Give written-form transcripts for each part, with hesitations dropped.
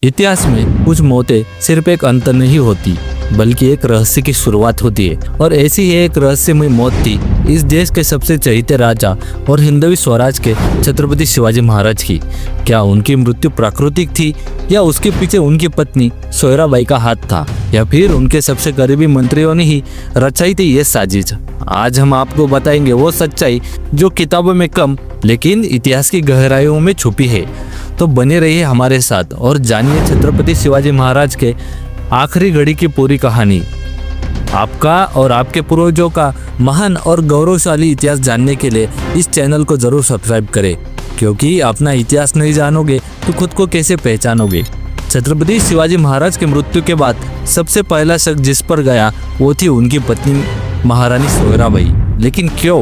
इतिहास में कुछ मौतें सिर्फ एक अंत नहीं होती बल्कि एक रहस्य की शुरुआत होती है और ऐसी ही एक रहस्यमय मौत थी इस देश के सबसे चहेते राजा और हिंदवी स्वराज के छत्रपति शिवाजी महाराज की। क्या उनकी मृत्यु प्राकृतिक थी या उसके पीछे उनकी पत्नी सोयराबाई का हाथ था या फिर उनके सबसे करीबी मंत्रियों ने ही रचाई थी ये साजिश। आज हम आपको बताएंगे वो सच्चाई जो किताबों में कम लेकिन इतिहास की गहराइयों में छुपी है। तो बने रहिए हमारे साथ और जानिए छत्रपति शिवाजी महाराज के आखिरी घड़ी की पूरी कहानी। आपका और आपके पूर्वजों का महान और गौरवशाली इतिहास जानने के लिए इस चैनल को जरूर सब्सक्राइब करें, क्योंकि अपना इतिहास नहीं जानोगे तो खुद को कैसे पहचानोगे। छत्रपति शिवाजी महाराज की मृत्यु के बाद सबसे पहला शक जिस पर गया वो थी उनकी पत्नी महारानी सोयराबाई। लेकिन क्यों?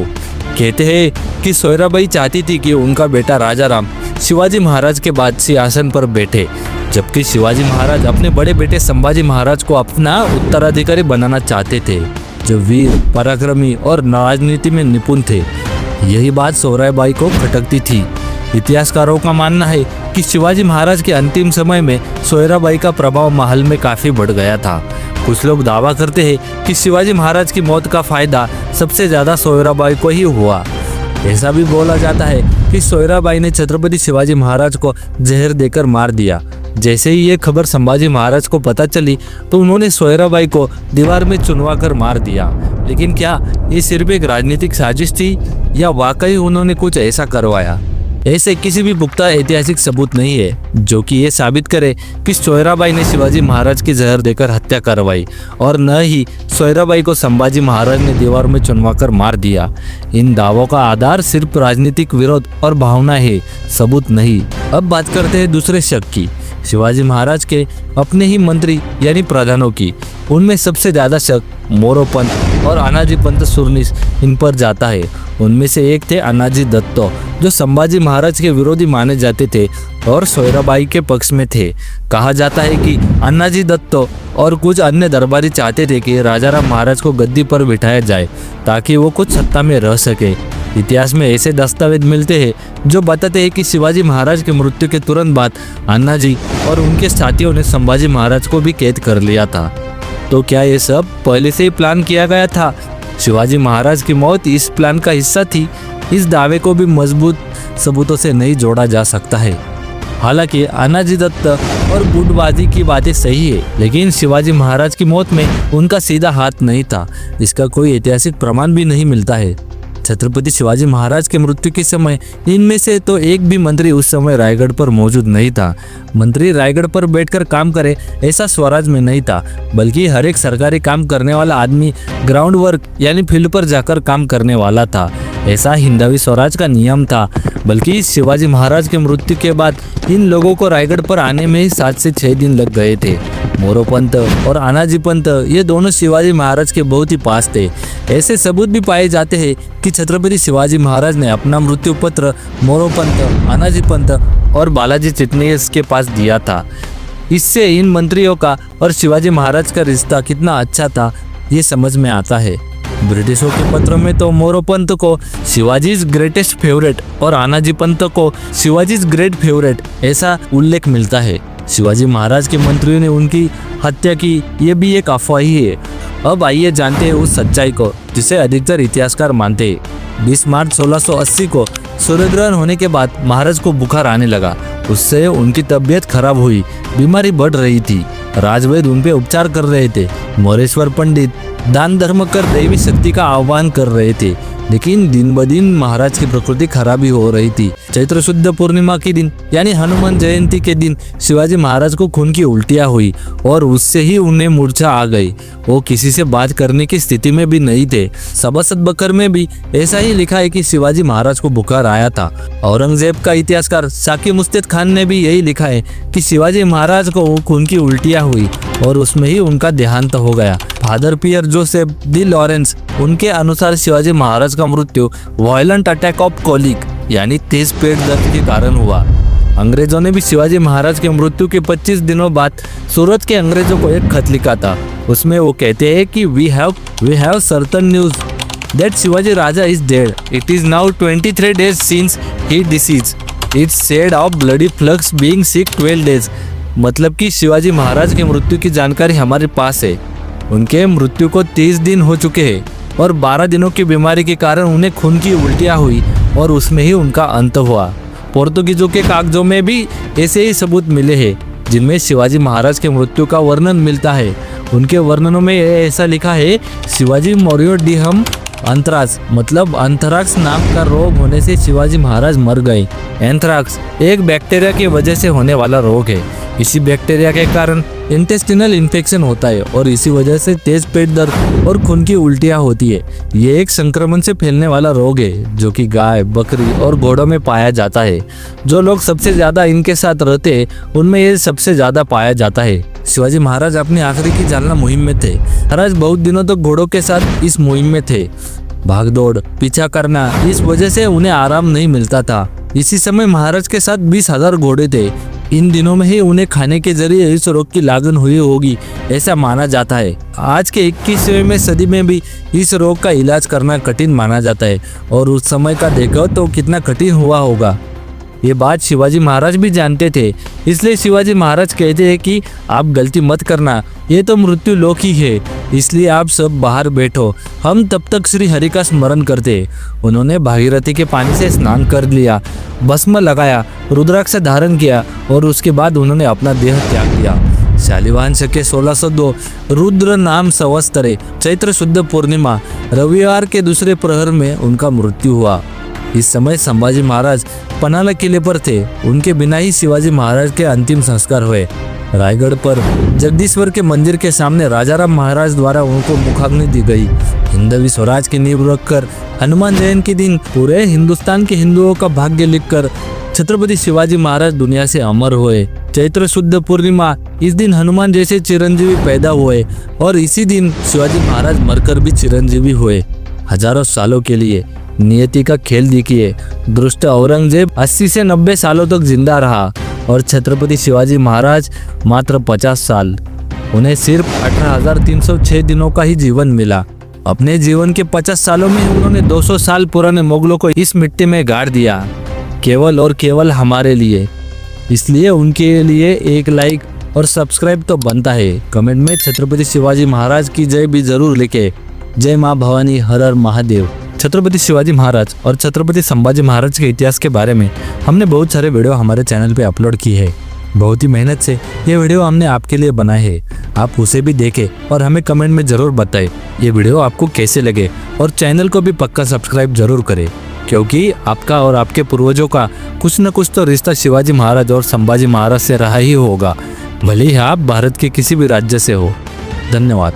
कहते हैं कि सोयराबाई चाहती थी कि उनका बेटा राजा राम शिवाजी महाराज के बाद सिंहासन पर बैठे, जबकि शिवाजी महाराज अपने बड़े बेटे संभाजी महाराज को अपना उत्तराधिकारी बनाना चाहते थे, जो वीर, पराक्रमी और राजनीति में निपुण थे। यही बात सोयराबाई को खटकती थी। इतिहासकारों का मानना है कि शिवाजी महाराज के अंतिम समय में सोयराबाई का प्रभाव महल में काफी बढ़ गया था। कुछ लोग दावा करते हैं कि शिवाजी महाराज की मौत का फायदा सबसे ज्यादा सोयराबाई को ही हुआ। ऐसा भी बोला जाता है कि सोयराबाई ने छत्रपति शिवाजी महाराज को जहर देकर मार दिया। जैसे ही ये खबर संभाजी महाराज को पता चली तो उन्होंने सोयराबाई को दीवार में चुनवा कर मार दिया। लेकिन क्या ये सिर्फ एक राजनीतिक साजिश थी या वाकई उन्होंने कुछ ऐसा करवाया? ऐसे किसी भी पुख्ता ऐतिहासिक सबूत नहीं है जो कि ये साबित करे कि सोयराबाई ने शिवाजी महाराज की जहर देकर हत्या करवाई और न ही सोयराबाई को संभाजी महाराज ने दीवार में चुनवाकर मार दिया। इन दावों का आधार सिर्फ राजनीतिक विरोध और भावना है, सबूत नहीं। अब बात करते हैं दूसरे शक की, शिवाजी महाराज के अपने ही मंत्री यानी प्रधानों की। उनमें सबसे ज्यादा शक मोरोपंत और अनाजी पंत सुरनीस इन पर जाता है। उनमें से एक थे अनाजी दत्त, जो संभाजी महाराज के विरोधी माने जाते थे और सोयराबाई के पक्ष में थे। कहा जाता है कि अनाजी दत्त और कुछ अन्य दरबारी चाहते थे कि राजाराम महाराज को गद्दी पर बिठाया जाए ताकि वो कुछ सत्ता में रह सके। इतिहास में ऐसे दस्तावेज मिलते हैं जो बताते हैं कि शिवाजी महाराज की मृत्यु के तुरंत बाद अन्नाजी और उनके साथियों ने संभाजी महाराज को भी कैद कर लिया था। तो क्या ये सब पहले से ही प्लान किया गया था? शिवाजी महाराज की मौत इस प्लान का हिस्सा थी? इस दावे को भी मजबूत सबूतों से नहीं जोड़ा जा सकता है। हालांकि अनाजी दत्त और गुटबाजी की बातें सही है, लेकिन शिवाजी महाराज की मौत में उनका सीधा हाथ नहीं था। इसका कोई ऐतिहासिक प्रमाण भी नहीं मिलता है। छत्रपति शिवाजी महाराज के मृत्यु के समय इनमें से तो एक भी मंत्री उस समय रायगढ़ पर मौजूद नहीं था। मंत्री रायगढ़ पर बैठकर काम करे ऐसा स्वराज में नहीं था, बल्कि हर एक सरकारी काम करने वाला आदमी ग्राउंड वर्क यानी फील्ड पर जाकर काम करने वाला था। ऐसा हिंदवी स्वराज का नियम था। बल्कि शिवाजी महाराज के मृत्यु के बाद इन लोगों को रायगढ़ पर आने में ही 7 से 6 दिन लग गए थे। मोरोपंत और अनाजी पंत ये दोनों शिवाजी महाराज के बहुत ही पास थे। ऐसे सबूत भी पाए जाते हैं कि छत्रपति शिवाजी महाराज ने अपना मृत्यु पत्र मोरोपंत, अनाजी पंत और बालाजी चिटनीस के पास दिया था। इससे इन मंत्रियों का और शिवाजी महाराज का रिश्ता कितना अच्छा था ये समझ में आता है। ब्रिटिशों के पत्रों में तो मोरोपंत को शिवाजी ग्रेटेस्ट फेवरेट और अनाजी पंत को शिवाजी ग्रेट फेवरेट ऐसा उल्लेख मिलता है। शिवाजी महाराज के मंत्रियों ने उनकी हत्या की ये भी एक अफवाह ही है। अब आइए जानते हैं उस सच्चाई को जिसे अधिकतर इतिहासकार मानते हैं। 20 मार्च 1680 को सूर्यग्रहण होने के बाद महाराज को बुखार आने लगा। उससे उनकी तबीयत खराब हुई, बीमारी बढ़ रही थी। राजवैद्य उन पे उपचार कर रहे थे। मोरेश्वर पंडित दान धर्म कर दैवी शक्ति का आह्वान कर रहे थे, लेकिन दिन ब दिन महाराज की प्रकृति खराबी हो रही थी। चैत्र शुद्ध पूर्णिमा के दिन यानी हनुमान जयंती के दिन शिवाजी महाराज को खून की उल्टियां हुई और उससे ही उन्हें मूर्छा आ गई। वो किसी से बात करने की स्थिति में भी नहीं थे। सभासद बकर में भी ऐसा ही लिखा है कि शिवाजी महाराज को बुखार आया था। औरंगजेब का इतिहासकार साकी मुस्तैद खान ने भी यही लिखा है कि शिवाजी महाराज को खून की उल्टियां हुई और उसमें ही उनका देहांत हो गया। फादर पियर जोसेफ डी लॉरेंस उनके अनुसार शिवाजी महाराज का मृत्यु वायलेंट अटैक ऑफ कोलिक यानी तेज पेट दर्द के कारण हुआ। अंग्रेजों ने भी शिवाजी महाराज के मृत्यु के 25 दिनों बाद सूरत के अंग्रेजों को एक खत लिखा था। उसमें वो कहते हैं कि we have certain news that Shivaji Raja is dead. It is now 23 days since he deceased. It's said of bloody flux being sick 12 days. मतलब कि शिवाजी महाराज की मृत्यु की जानकारी हमारे पास है। उनके मृत्यु को 30 दिन हो चुके हैं और 12 दिनों की बीमारी के कारण उन्हें खून की उल्टियाँ हुई और उसमें ही उनका अंत हुआ। पोर्तुगीजों के कागजों में भी ऐसे ही सबूत मिले हैं जिनमें शिवाजी महाराज के मृत्यु का वर्णन मिलता है। उनके वर्णनों में ऐसा लिखा है, शिवाजी मौर्य डिहम एंथ्राक्स मतलब एंथ्राक्स नाम का रोग होने से शिवाजी महाराज मर गए। एंथ्राक्स एक बैक्टीरिया की वजह से होने वाला रोग है। इसी बैक्टीरिया के कारण इंटेस्टिनल इन्फेक्शन होता है और इसी वजह से तेज पेट दर्द और खून की उल्टियाँ होती है। ये एक संक्रमण से फैलने वाला रोग है जो कि गाय, बकरी और घोड़ों में पाया जाता है। जो लोग सबसे ज्यादा इनके साथ रहते हैं उनमें ये सबसे ज्यादा पाया जाता है। शिवाजी महाराज अपनी आखिरी की चालना मुहिम में थे। महाराज बहुत दिनों तक घोड़ों के साथ इस मुहिम में थे। भागदौड़, पीछा करना, इस वजह से उन्हें आराम नहीं मिलता था। इसी समय महाराज के साथ 20,000 घोड़े थे। इन दिनों में ही उन्हें खाने के जरिए इस रोग की लागन हुई होगी ऐसा माना जाता है। आज के 21वीं सदी में भी इस रोग का इलाज करना कठिन माना जाता है और उस समय का देखो तो कितना कठिन हुआ होगा। ये बात शिवाजी महाराज भी जानते थे, इसलिए शिवाजी महाराज कहते हैं कि आप गलती मत करना, ये तो मृत्यु लोक ही है, इसलिए आप सब बाहर बैठो, हम तब तक श्री हरि का स्मरण करते। उन्होंने भागीरथी के पानी से स्नान कर लिया, भस्म लगाया, रुद्राक्ष धारण किया और उसके बाद उन्होंने अपना देह त्याग दिया। शालिवाहन शके 1602 रुद्र नाम संवत्सरे चैत्र शुद्ध पूर्णिमा रविवार के दूसरे प्रहर में उनका मृत्यु हुआ। इस समय संभाजी महाराज पनाला किले पर थे। उनके बिना ही शिवाजी महाराज के अंतिम संस्कार हुए। रायगढ़ पर जगदीश्वर के मंदिर के सामने राजाराम महाराज द्वारा उनको मुखाग्नि दी गई। हिंदवी स्वराज की नींव रखकर हनुमान जयंती के दिन पूरे हिंदुस्तान के हिंदुओं का भाग्य लिखकर छत्रपति शिवाजी महाराज दुनिया से अमर हुए। चैत्र शुद्ध पूर्णिमा, इस दिन हनुमान जैसे चिरंजीवी पैदा हुए और इसी दिन शिवाजी महाराज मरकर भी चिरंजीवी हुए। हजारों सालों के लिए नियति का खेल देखिए। दुष्ट औरंगजेब 80 से 90 सालों तक जिंदा रहा और छत्रपति शिवाजी महाराज मात्र 50 साल। उन्हें सिर्फ 18,306 दिनों का ही जीवन मिला। अपने जीवन के 50 सालों में उन्होंने 200 साल पुराने मुगलों को इस मिट्टी में गाड़ दिया, केवल और केवल हमारे लिए। इसलिए उनके लिए एक लाइक और सब्सक्राइब तो बनता है। कमेंट में छत्रपति शिवाजी महाराज की जय भी जरूर लिखे। जय माँ भवानी, हर हर महादेव। छत्रपति शिवाजी महाराज और छत्रपति संभाजी महाराज के इतिहास के बारे में हमने बहुत सारे वीडियो हमारे चैनल पे अपलोड की है। बहुत ही मेहनत से ये वीडियो हमने आपके लिए बनाए हैं। आप उसे भी देखें और हमें कमेंट में ज़रूर बताएं ये वीडियो आपको कैसे लगे और चैनल को भी पक्का सब्सक्राइब जरूर करें, क्योंकि आपका और आपके पूर्वजों का कुछ न कुछ तो रिश्ता शिवाजी महाराज और संभाजी महाराज से रहा ही होगा, भले ही आप भारत के किसी भी राज्य से हो। धन्यवाद।